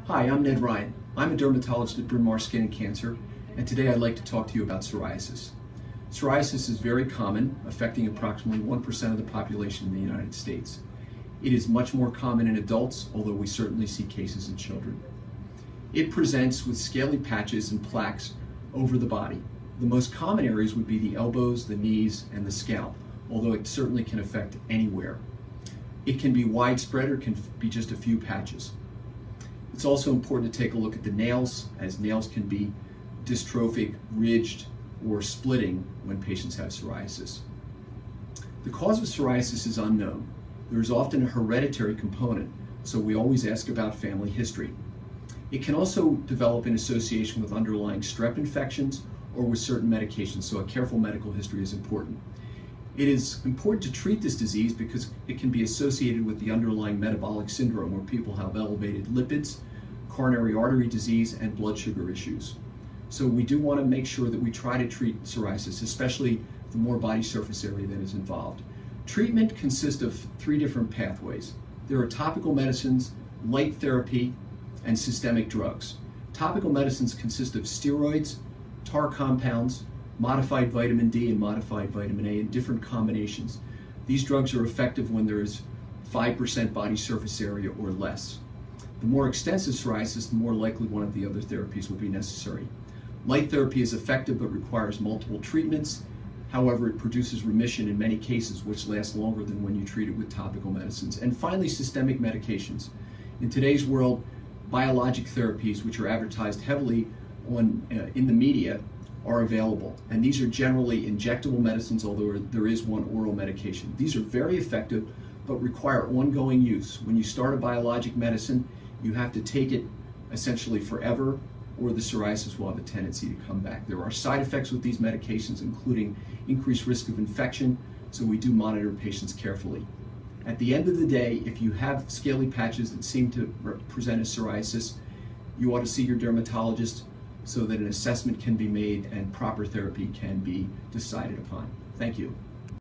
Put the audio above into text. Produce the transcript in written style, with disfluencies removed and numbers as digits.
Hi, I'm Ned Ryan. I'm a dermatologist at Bryn Mawr Skin and Cancer, and today I'd like to talk to you about psoriasis. Psoriasis is very common, affecting approximately 1% of the population in the United States. It is much more common in adults, although we certainly see cases in children. It presents with scaly patches and plaques over the body. The most common areas would be the elbows, the knees, and the scalp, although it certainly can affect anywhere. It can be widespread or can be just a few patches. It's also important to take a look at the nails, as nails can be dystrophic, ridged, or splitting when patients have psoriasis. The cause of psoriasis is unknown. There is often a hereditary component, so we always ask about family history. It can also develop in association with underlying strep infections or with certain medications, so a careful medical history is important. It is important to treat this disease because it can be associated with the underlying metabolic syndrome where people have elevated lipids, coronary artery disease, and blood sugar issues. So we do want to make sure that we try to treat psoriasis, especially the more body surface area that is involved. Treatment consists of 3 different pathways. There are topical medicines, light therapy, and systemic drugs. Topical medicines consist of steroids, tar compounds, modified vitamin D and modified vitamin A in different combinations. These drugs are effective when there is 5% body surface area or less. The more extensive psoriasis, the more likely one of the other therapies will be necessary. Light therapy is effective but requires multiple treatments. However, it produces remission in many cases, which lasts longer than when you treat it with topical medicines. And finally, systemic medications. In today's world, biologic therapies, which are advertised heavily in the media, are available, and these are generally injectable medicines, although there is one oral medication. These are very effective but require ongoing use. When you start a biologic medicine, you have to take it essentially forever, or the psoriasis will have a tendency to come back. There are side effects with these medications, including increased risk of infection, so we do monitor patients carefully. At the end of the day, if you have scaly patches that seem to present as psoriasis, you ought to see your dermatologist so that an assessment can be made and proper therapy can be decided upon. Thank you.